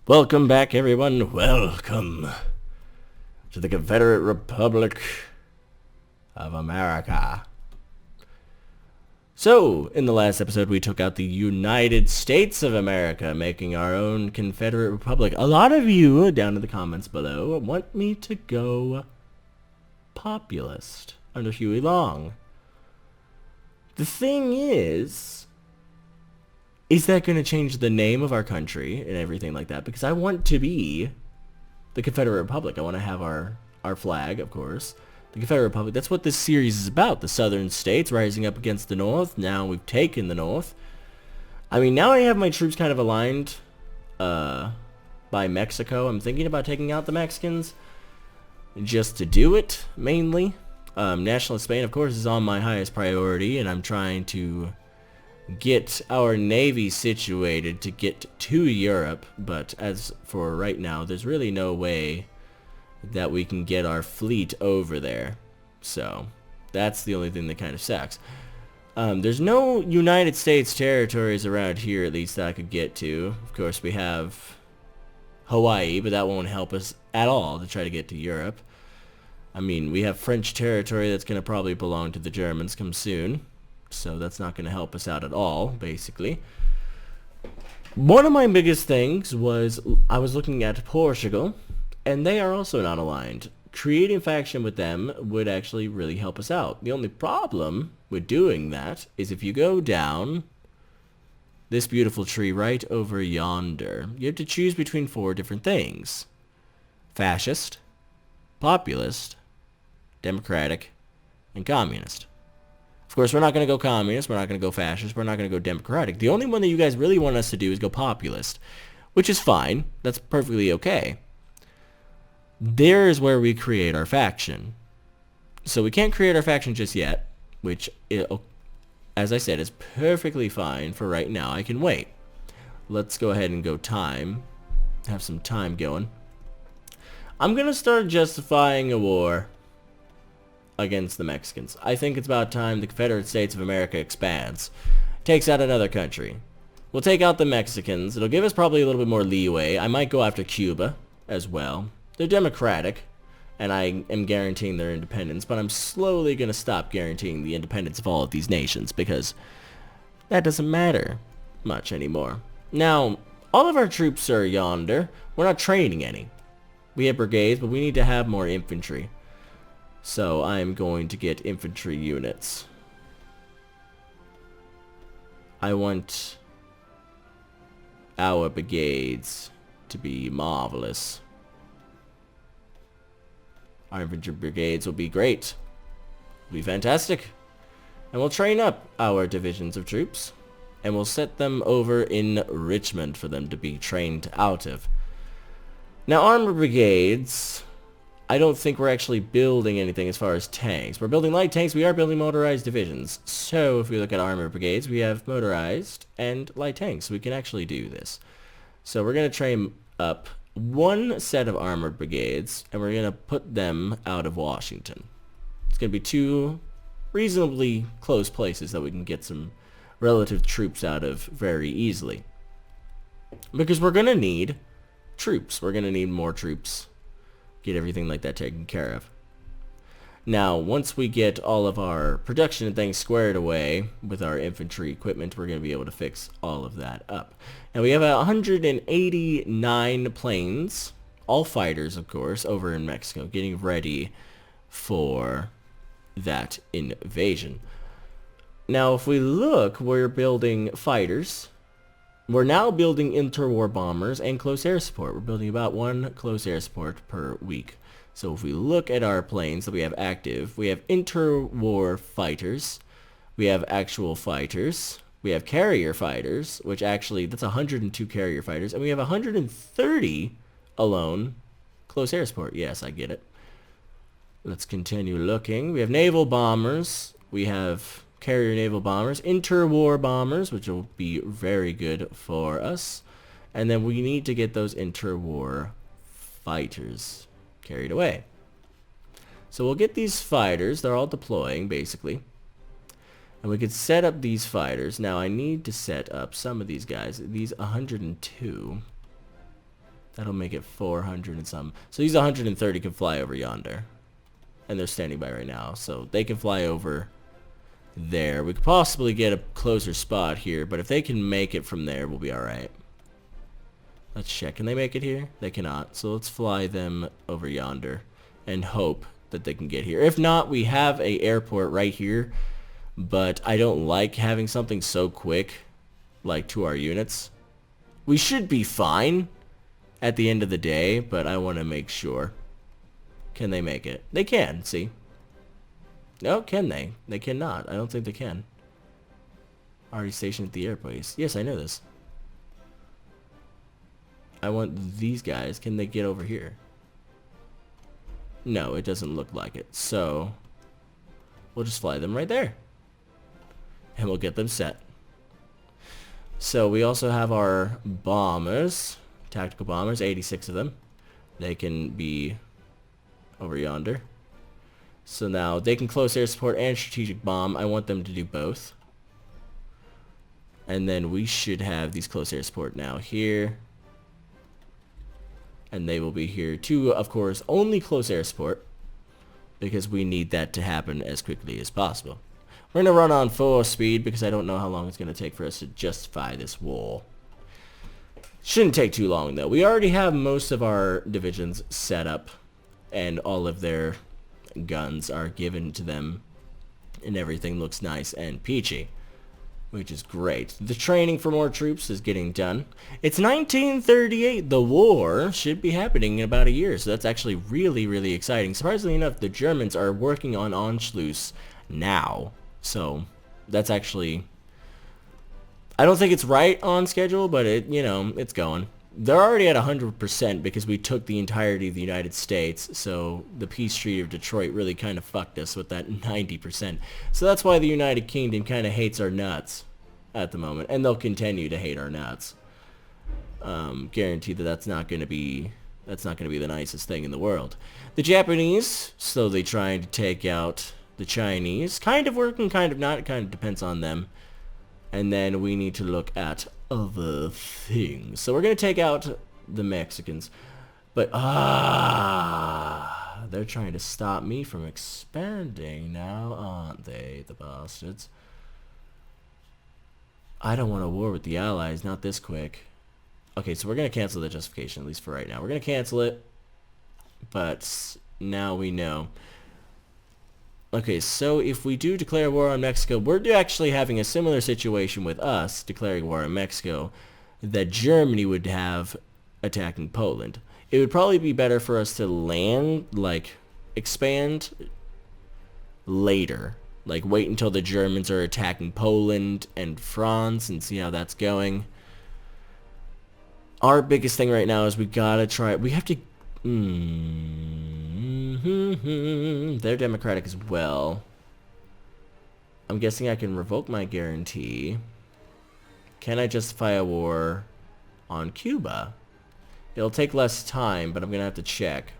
Welcome back, everyone. Welcome to the Confederate Republic of America. So, in the last episode, we took out the United States of America, making our own Confederate Republic. A lot of you down in the comments below want me to go populist under Huey Long. The thing is that going to change the name of our country and everything like that? Because I want to be the Confederate Republic. I want to have our flag, of course. The Confederate Republic, that's what this series is about. The southern states rising up against the north. Now we've taken the north. I mean, now I have my troops kind of aligned by Mexico. I'm thinking about taking out the Mexicans just to do it, mainly. Nationalist Spain, of course, is on my highest priority, and I'm trying to get our navy situated to get to Europe, but as for right now, there's really no way that we can get our fleet over there. So that's the only thing that kind of sucks. There's no United States territories around here, at least, that I could get to. Of course, we have Hawaii, but that won't help us at all to try to get to Europe. I mean, we have French territory that's going to probably belong to the Germans come soon. So that's not going to help us out at all, basically. One of my biggest things was I was looking at Portugal, and they are also not aligned. Creating a faction with them would actually really help us out. The only problem with doing that is if you go down this beautiful tree right over yonder, you have to choose between 4 different things: fascist, populist, democratic, and communist. Of course, we're not going to go communist, we're not going to go fascist, we're not going to go democratic. The only one that you guys really want us to do is go populist, which is fine. That's perfectly okay. There is where we create our faction. So we can't create our faction just yet, which, as I said, is perfectly fine for right now. I can wait. Let's go ahead and go time. Have some time going. I'm going to start justifying a war against the Mexicans. I think it's about time the Confederate States of America expands. Takes out another country. We'll take out the Mexicans. It'll give us probably a little bit more leeway. I might go after Cuba as well. They're democratic, and I am guaranteeing their independence, but I'm slowly going to stop guaranteeing the independence of all of these nations, because that doesn't matter much anymore. Now, all of our troops are yonder. We're not training any. We have brigades, but we need to have more infantry. So I'm going to get infantry units. I want our brigades to be marvelous. Our infantry brigades will be great. Will be fantastic. And we'll train up our divisions of troops. And we'll set them over in Richmond for them to be trained out of. Now, armored brigades, I don't think we're actually building anything as far as tanks. We're building light tanks. We are building motorized divisions. So if we look at armored brigades, we have motorized and light tanks. We can actually do this. So we're going to train up one set of armored brigades, and we're going to put them out of Washington. It's going to be 2 reasonably close places that we can get some relative troops out of very easily. Because we're going to need troops. We're going to need more troops. Get everything like that taken care of. Now, once we get all of our production and things squared away with our infantry equipment, we're going to be able to fix all of that up. Now, we have 189 planes, all fighters, of course, over in Mexico, getting ready for that invasion. Now, if we look, we're building fighters. We're now building interwar bombers and close air support. We're building about 1 close air support per week. So if we look at our planes that we have active, we have interwar fighters, we have actual fighters, we have carrier fighters, which actually, that's 102 carrier fighters, and we have 130 alone close air support. Yes, I get it. Let's continue looking. We have naval bombers, we have carrier naval bombers, interwar bombers, which will be very good for us. And then we need to get those interwar fighters carried away. So we'll get these fighters. They're all deploying, basically. And we could set up these fighters. Now I need to set up some of these guys. These 102. That'll make it 400 and some. So these 130 can fly over yonder. And they're standing by right now. So they can fly over there. We could possibly get a closer spot here, but if they can make it from there, we'll be alright. Let's check. Can they make it here? They cannot. So let's fly them over yonder and hope that they can get here. If not, we have a airport right here, but I don't like having something so quick, like to our units. We should be fine at the end of the day, but I want to make sure. Can they make it? They can, see? No, can they? They cannot. I don't think they can. Already stationed at the airport. Yes, I know this. I want these guys. Can they get over here? No, it doesn't look like it. So, we'll just fly them right there. And we'll get them set. So, we also have our bombers. Tactical bombers, 86 of them. They can be over yonder. So now they can close air support and strategic bomb. I want them to do both. And then we should have these close air support now here. And they will be here too, of course, only close air support. Because we need that to happen as quickly as possible. We're going to run on full speed because I don't know how long it's going to take for us to justify this war. Shouldn't take too long though. We already have most of our divisions set up. And all of their guns are given to them. And everything looks nice and peachy. Which is great. The training for more troops is getting done. It's 1938. The war should be happening in about a year. So that's actually really, really exciting. Surprisingly enough, the Germans are working on Anschluss now. So that's actually... I don't think it's right on schedule, but it, you know, it's going. They're already at 100% because we took the entirety of the United States, so the peace treaty of Detroit really kind of fucked us with that 90%. So that's why the United Kingdom kind of hates our nuts at the moment, and they'll continue to hate our nuts. Guarantee that that's not going to be the nicest thing in the world. The Japanese slowly trying to take out the Chinese, kind of working, kind of not. It kind of depends on them. And then we need to look at other things. So we're going to take out the Mexicans. But, they're trying to stop me from expanding now, aren't they, the bastards? I don't want a war with the Allies, not this quick. Okay, so we're going to cancel the justification, at least for right now. We're going to cancel it, but now we know. Okay, so if we do declare war on Mexico, we're actually having a similar situation with us declaring war on Mexico that Germany would have attacking Poland. It would probably be better for us to land, like, expand later. Like, wait until the Germans are attacking Poland and France and see how that's going. Our biggest thing right now is we gotta try... We have to... They're democratic as well. I'm guessing I can revoke my guarantee. Can I justify a war on Cuba? It'll take less time, but I'm going to have to check.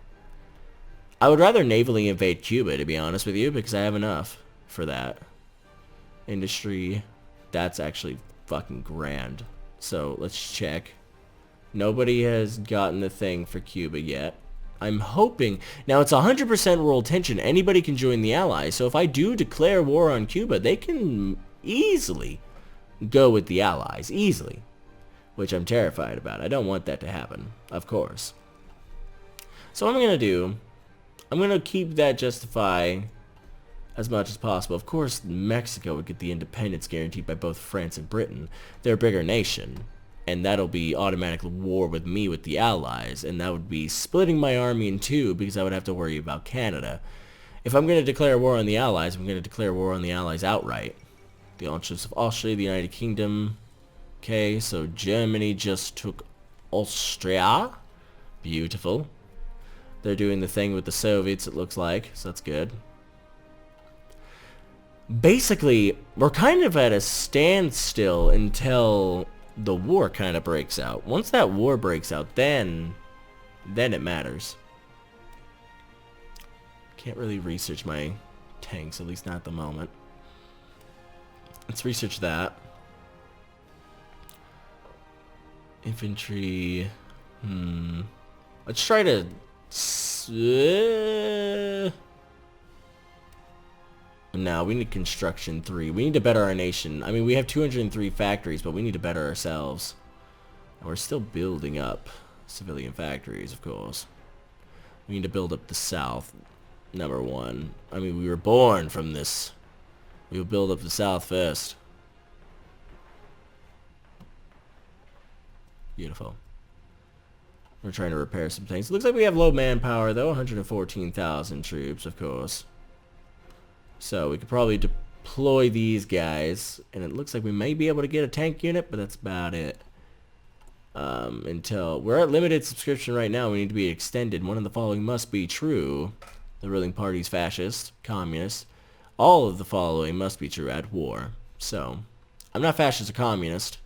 I would rather navally invade Cuba, to be honest with you, because I have enough for that. Industry, that's actually fucking grand. So let's check. Nobody has gotten the thing for Cuba yet. I'm hoping... Now, it's 100% world tension. Anybody can join the Allies. So if I do declare war on Cuba, they can easily go with the Allies. Easily. Which I'm terrified about. I don't want that to happen. Of course. So what I'm going to do... I'm going to keep that justify as much as possible. Of course, Mexico would get the independence guaranteed by both France and Britain. They're a bigger nation. And that'll be automatic war with me with the Allies. And that would be splitting my army in two because I would have to worry about Canada. If I'm going to declare war on the Allies, I'm going to declare war on the Allies outright. The Anschluss of Austria, the United Kingdom. Okay, so Germany just took Austria. Beautiful. They're doing the thing with the Soviets, it looks like. So that's good. Basically, we're kind of at a standstill until... the war kind of breaks out. Once that war breaks out, then it matters. Can't really research my tanks, at least not at the moment. Let's research that. Infantry. Let's try to... No, we need construction 3. We need to better our nation. I mean, we have 203 factories, but we need to better ourselves. And we're still building up civilian factories, of course. We need to build up the South, number 1. I mean, we were born from this. We will build up the South first. Beautiful. We're trying to repair some things. It looks like we have low manpower, though. 114,000 troops, of course. So we could probably deploy these guys. And it looks like we may be able to get a tank unit, but that's about it. Until we're at limited subscription right now, we need to be extended. One of the following must be true. The ruling party is fascist, communist. All of the following must be true at war. So, I'm not fascist or communist,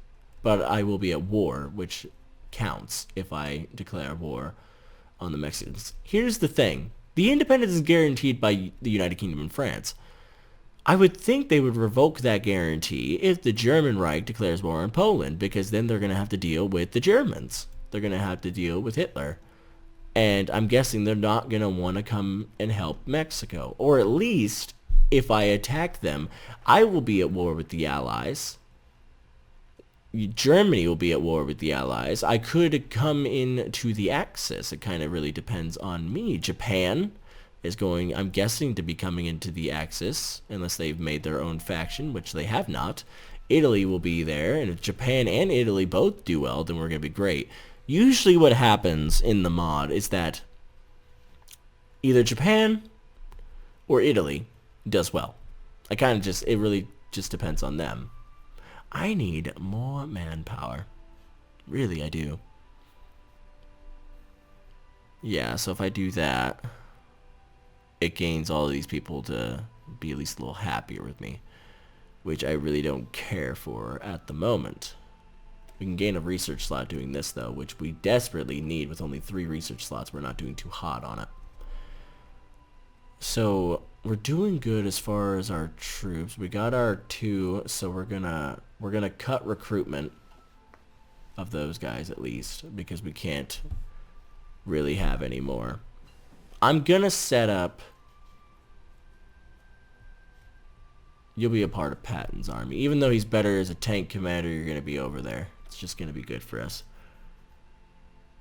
but I will be at war, which counts if I declare war on the Mexicans. Here's the thing. The independence is guaranteed by the United Kingdom and France. I would think they would revoke that guarantee if the German Reich declares war on Poland, because then they're going to have to deal with the Germans. They're going to have to deal with Hitler. And I'm guessing they're not going to want to come and help Mexico. Or at least, if I attack them, I will be at war with the Allies. Germany will be at war with the Allies. I could come into the Axis. It kind of really depends on me. Japan is going, I'm guessing, to be coming into the Axis, unless they've made their own faction, which they have not. Italy will be there, and if Japan and Italy both do well, then we're going to be great. Usually what happens in the mod is that either Japan or Italy does well. It really just depends on them. I need more manpower. Really, I do. Yeah, so if I do that, it gains all of these people to be at least a little happier with me, which I really don't care for at the moment. We can gain a research slot doing this, though, which we desperately need. With only 3 research slots, we're not doing too hot on it. So we're doing good as far as our troops. We got our 2, so we're gonna cut recruitment of those guys at least, because we can't really have any more. I'm gonna set up. You'll be a part of Patton's army. Even though he's better as a tank commander, you're gonna be over there. It's just gonna be good for us.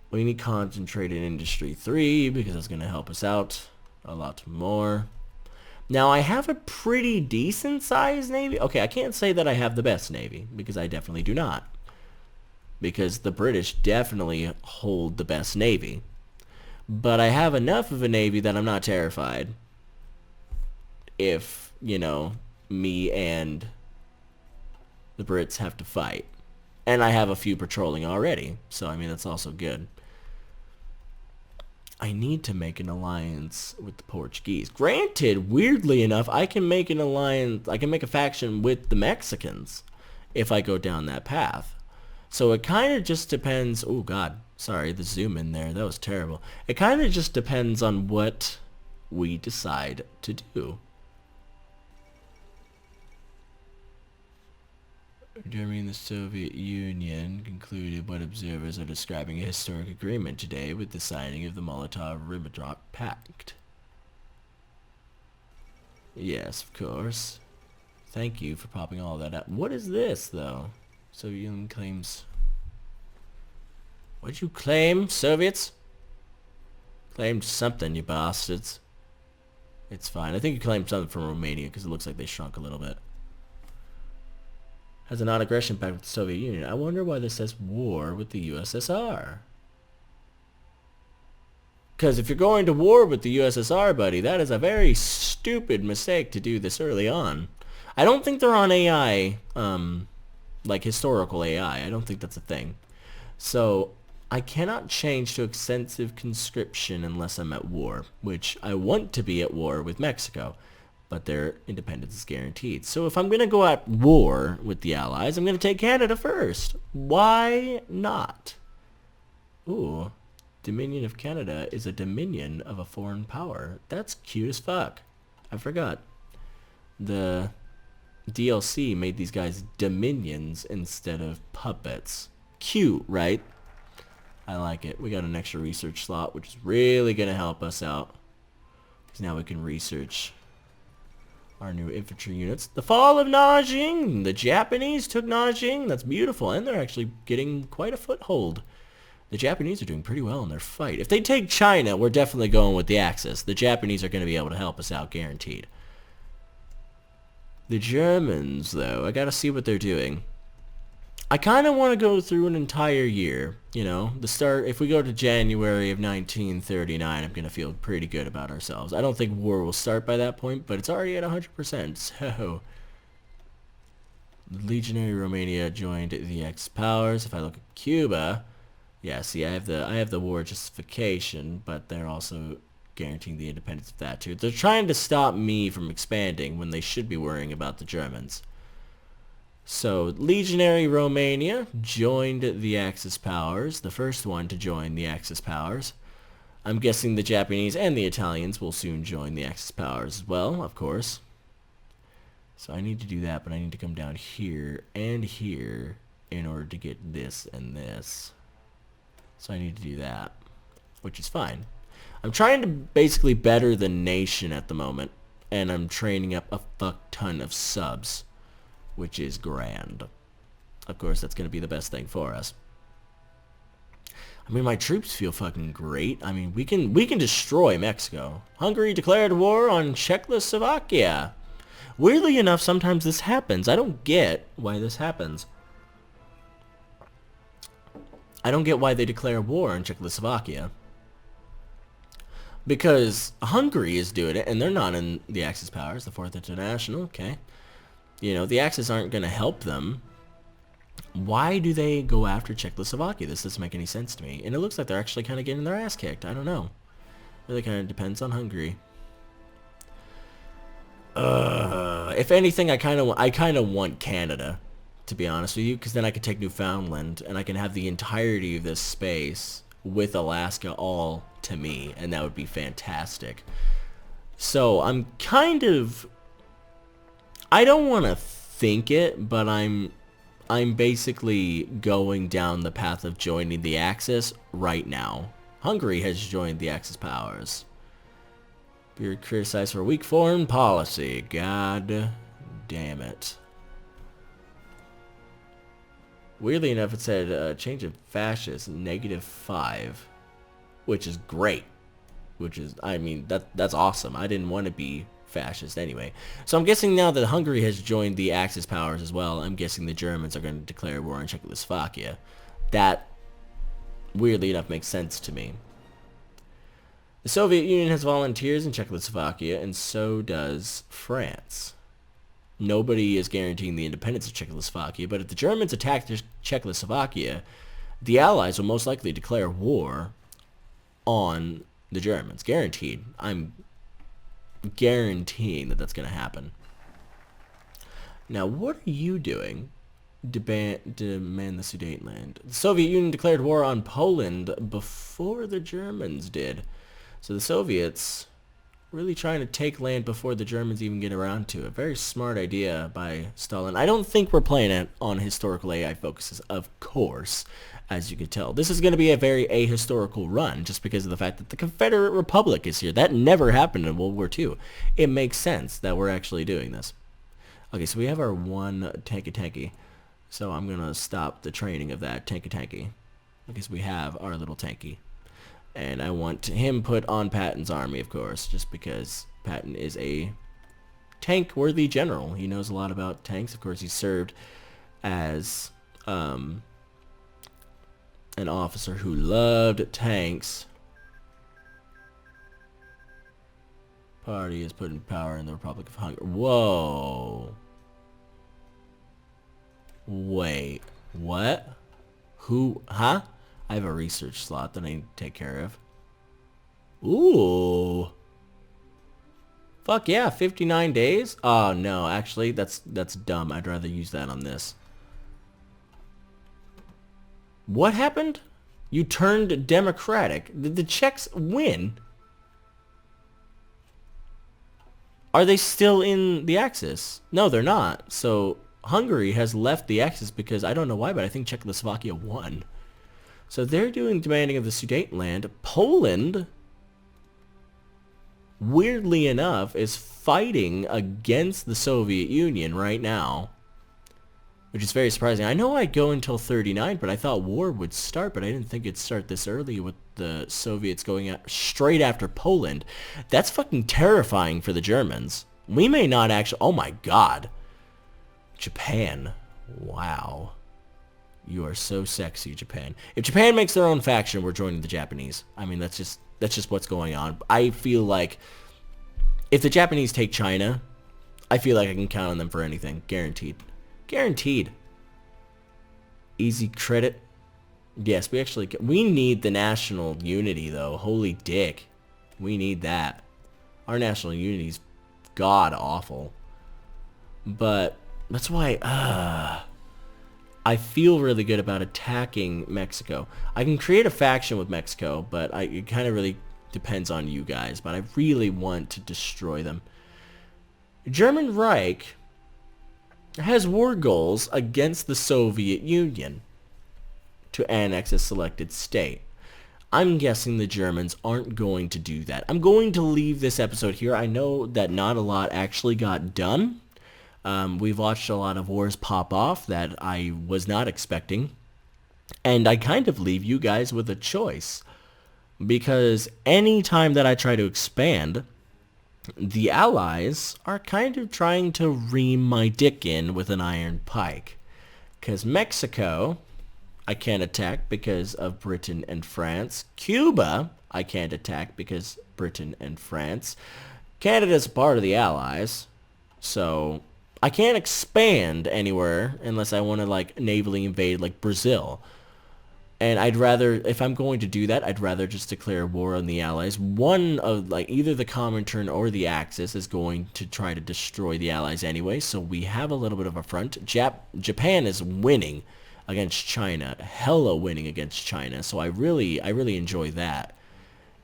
We need concentrated industry 3 because that's gonna help us out a lot more. Now I have a pretty decent sized navy. Okay, I can't say that I have the best navy because I definitely do not. Because the British definitely hold the best navy. But I have enough of a navy that I'm not terrified if, you know, me and the Brits have to fight. And I have a few patrolling already, so I mean that's also good. I need to make an alliance with the Portuguese. Granted, weirdly enough, I can make an alliance, I can make a faction with the Mexicans if I go down that path. So it kind of just depends. Oh god, sorry, the zoom in there, that was terrible. It kind of just depends on what we decide to do. Germany and the Soviet Union concluded what observers are describing a historic agreement today with the signing of the Molotov-Ribbentrop Pact. Yes, of course. Thank you for popping all that up. What is this, though? Soviet Union claims... What'd you claim, Soviets? Claimed something, you bastards. It's fine. I think you claimed something from Romania because it looks like they shrunk a little bit. Has a non-aggression pact with the Soviet Union. I wonder why this says war with the USSR. Because if you're going to war with the USSR, buddy, that is a very stupid mistake to do this early on. I don't think they're on AI, like historical AI. I don't think that's a thing. So I cannot change to extensive conscription unless I'm at war, which I want to be at war with Mexico. But their independence is guaranteed. So if I'm going to go at war with the Allies, I'm going to take Canada first. Why not? Ooh, Dominion of Canada is a dominion of a foreign power. That's cute as fuck. I forgot. The DLC made these guys dominions instead of puppets. Cute, right? I like it. We got an extra research slot, which is really going to help us out. Because now we can research our new infantry units. The fall of Nanjing. The Japanese took Nanjing. That's beautiful. And they're actually getting quite a foothold. The Japanese are doing pretty well in their fight. If they take China, we're definitely going with the Axis. The Japanese are going to be able to help us out, guaranteed. The Germans, though, I got to see what they're doing. I kind of want to go through an entire year, you know. If we go to January of 1939, I'm going to feel pretty good about ourselves. I don't think war will start by that point, but it's already at 100%, so... Legionary Romania joined the Axis powers. If I look at Cuba, yeah, see, I have the war justification, but they're also guaranteeing the independence of that too. They're trying to stop me from expanding when they should be worrying about the Germans. So, Legionary Romania joined the Axis powers, the first one to join the Axis powers. I'm guessing the Japanese and the Italians will soon join the Axis powers as well, of course. So I need to do that, but I need to come down here and here in order to get this and this. So I need to do that, which is fine. I'm trying to basically better the nation at the moment, and I'm training up a fuck ton of subs, which is grand. Of course, that's going to be the best thing for us. I mean, my troops feel fucking great. I mean, we can destroy Mexico. Hungary declared war on Czechoslovakia. Weirdly enough, sometimes this happens. I don't get why this happens. I don't get why they declare war on Czechoslovakia. Because Hungary is doing it, and they're not in the Axis powers, the Fourth International, okay. You know, the Axis aren't going to help them. Why do they go after Czechoslovakia? This doesn't make any sense to me. And it looks like they're actually kind of getting their ass kicked. I don't know. Really kind of depends on Hungary. If anything, I kind of want Canada, to be honest with you, because then I could take Newfoundland, and I can have the entirety of this space with Alaska all to me, and that would be fantastic. So I'm kind of... I don't want to think it, but I'm basically going down the path of joining the Axis right now. Hungary has joined the Axis powers. You're criticized for weak foreign policy. God damn it. Weirdly enough, it said change of fascist -5, which is great. Which is, I mean, that's awesome. I didn't want to be fascist anyway. So I'm guessing now that Hungary has joined the Axis powers as well, I'm guessing the Germans are going to declare war on Czechoslovakia. That, weirdly enough, makes sense to me. The Soviet Union has volunteers in Czechoslovakia, and so does France. Nobody is guaranteeing the independence of Czechoslovakia, but if the Germans attack Czechoslovakia, the Allies will most likely declare war on the Germans. Guaranteed. I'm guaranteeing that that's going to happen. Now, what are you doing? Demand the Sudetenland. The Soviet Union declared war on Poland before the Germans did. So the Soviets really trying to take land before the Germans even get around to it. Very smart idea by Stalin. I don't think we're playing it on historical AI focuses, of course, as you could tell. This is going to be a very ahistorical run just because of the fact that the Confederate Republic is here. That never happened in World War II. It makes sense that we're actually doing this. Okay, so we have our one tanky. So I'm going to stop the training of that tanky. Because we have our little tanky. And I want him put on Patton's army, of course, just because Patton is a tank-worthy general. He knows a lot about tanks. Of course, he served as an officer who loved tanks. Party is put in power in the Republic of Hungary. Whoa. Wait. What? Who? Huh? I have a research slot that I need to take care of. Ooh. Fuck yeah, 59 days? Oh no, actually, that's dumb. I'd rather use that on this. What happened? You turned democratic. Did the Czechs win? Are they still in the Axis? No, they're not. So Hungary has left the Axis because I don't know why, but I think Czechoslovakia won. So they're doing demanding of the Sudetenland. Poland, weirdly enough, is fighting against the Soviet Union right now, which is very surprising. I know I'd go until 39, but I thought war would start, but I didn't think it'd start this early with the Soviets going straight after Poland. That's fucking terrifying for the Germans. We may not actually... Oh my god. Japan. Wow. You are so sexy, Japan. If Japan makes their own faction, we're joining the Japanese. I mean, that's just what's going on. I feel like if the Japanese take China, I feel like I can count on them for anything. Guaranteed. Guaranteed. Easy credit. Yes, we need the national unity, though. Holy dick. We need that. Our national unity's god-awful. But that's why, I feel really good about attacking Mexico. I can create a faction with Mexico, but it kind of really depends on you guys. But I really want to destroy them. German Reich has war goals against the Soviet Union to annex a selected state. I'm guessing the Germans aren't going to do that. I'm going to leave this episode here. I know that not a lot actually got done. We've watched a lot of wars pop off that I was not expecting. And I kind of leave you guys with a choice. Because any time that I try to expand, the Allies are kind of trying to ream my dick in with an iron pike. Because Mexico, I can't attack because of Britain and France. Cuba, I can't attack because Britain and France. Canada's a part of the Allies. So I can't expand anywhere unless I want to like navally invade like Brazil. And I'd rather, if I'm going to do that, I'd rather just declare war on the Allies. One of like either the Comintern or the Axis is going to try to destroy the Allies anyway. So we have a little bit of a front. Japan is winning against China, hella winning against China. So I really enjoy that.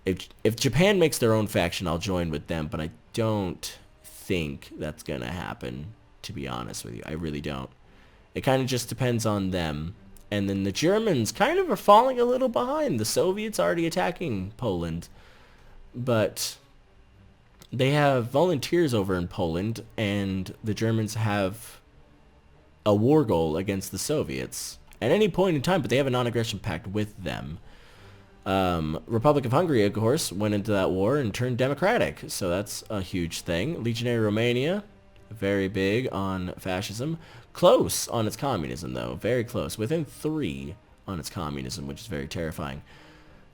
If Japan makes their own faction, I'll join with them, but I don't think that's gonna happen, to be honest with you. I really don't. It kind of just depends on them. And then the Germans kind of are falling a little behind. The Soviets already attacking Poland, but they have volunteers over in Poland, and the Germans have a war goal against the Soviets at any point in time, but they have a non-aggression pact with them. Republic of Hungary, of course, went into that war and turned democratic, so that's a huge thing. Legionary Romania, very big on fascism. Close on its communism, though. Very close. Within 3 on its communism, which is very terrifying.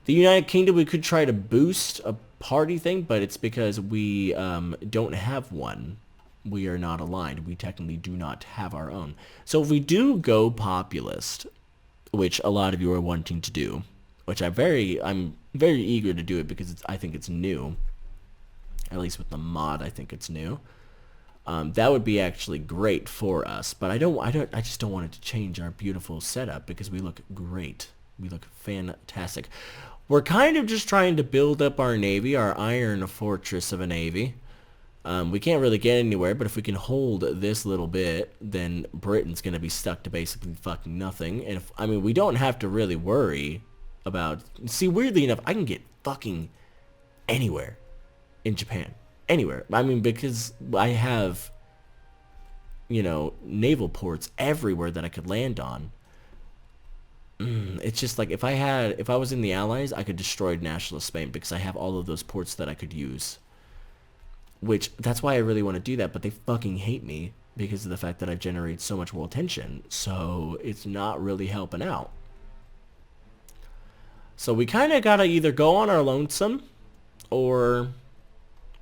The United Kingdom, we could try to boost a party thing, but it's because we don't have one. We are not aligned. We technically do not have our own. So if we do go populist, which a lot of you are wanting to do, which I'm very eager to do it because I think it's new. At least with the mod, I think it's new. That would be actually great for us, but I just don't want it to change our beautiful setup because we look great. We look fantastic. We're kind of just trying to build up our navy, our iron fortress of a navy. We can't really get anywhere, but if we can hold this little bit, then Britain's going to be stuck to basically fucking nothing. And we don't have to really worry about... See, weirdly enough, I can get fucking anywhere in Japan. Anywhere. Because I have, naval ports everywhere that I could land on. It's just like if I was in the Allies, I could destroy nationalist Spain because I have all of those ports that I could use. That's why I really want to do that, but they fucking hate me because of the fact that I generate so much world tension. So it's not really helping out. So we kind of gotta either go on our lonesome or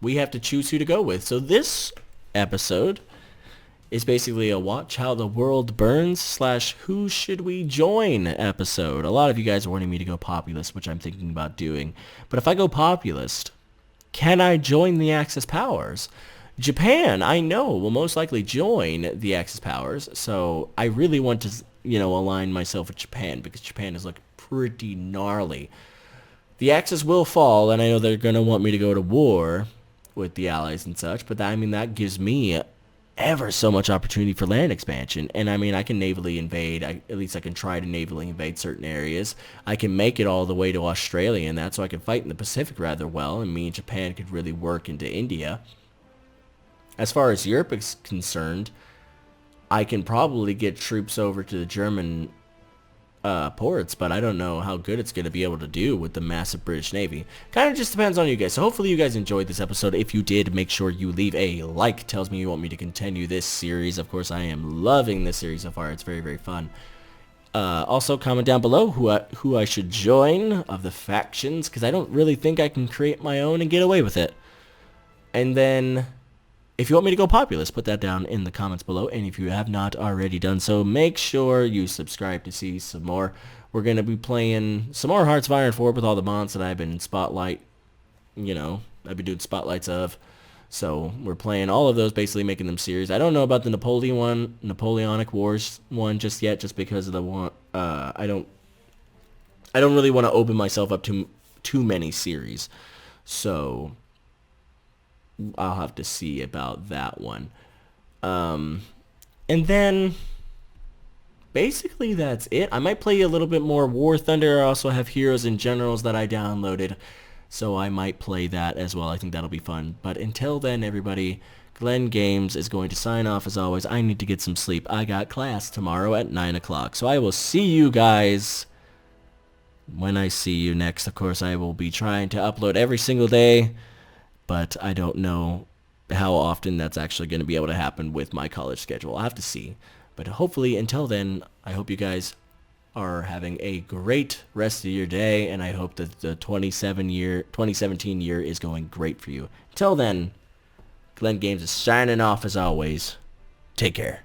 we have to choose who to go with. So this episode is basically a watch how the world burns / who should we join episode. A lot of you guys are wanting me to go populist, which I'm thinking about doing. But if I go populist, can I join the Axis powers? Japan, I know, will most likely join the Axis powers. So I really want to, align myself with Japan because Japan is looking pretty gnarly. The Axis will fall, and I know they're going to want me to go to war with the Allies and such, but that gives me ever so much opportunity for land expansion. And I mean, I can navally invade. At least I can try to navally invade certain areas. I can make it all the way to Australia, and that's so I can fight in the Pacific rather well. And me and Japan could really work into India. As far as Europe is concerned, I can probably get troops over to the German ports, but I don't know how good it's going to be able to do with the massive British Navy. Kind of just depends on you guys. So hopefully you guys enjoyed this episode. If you did, make sure you leave a like. Tells me you want me to continue this series. Of course, I am loving this series so far. It's very, very fun. Also, comment down below who I should join of the factions, because I don't really think I can create my own and get away with it. And then, if you want me to go populist, put that down in the comments below. And if you have not already done so, make sure you subscribe to see some more. We're going to be playing some more Hearts of Iron 4 with all the mods that I've been I've been doing spotlights of. So we're playing all of those, basically making them series. I don't know about the Napoleonic Wars one just yet, just because of the one. I don't really want to open myself up to too many series. So I'll have to see about that one. And then basically that's it. I might play a little bit more War Thunder. I also have Heroes and Generals that I downloaded, so I might play that as well. I think that'll be fun. But until then, everybody, Glenn Games is going to sign off as always. I need to get some sleep. I got class tomorrow at 9 o'clock. So I will see you guys when I see you next. Of course, I will be trying to upload every single day, but I don't know how often that's actually going to be able to happen with my college schedule. I'll have to see. But hopefully, until then, I hope you guys are having a great rest of your day, and I hope that the 2017 year is going great for you. Until then, Glenn Games is signing off as always. Take care.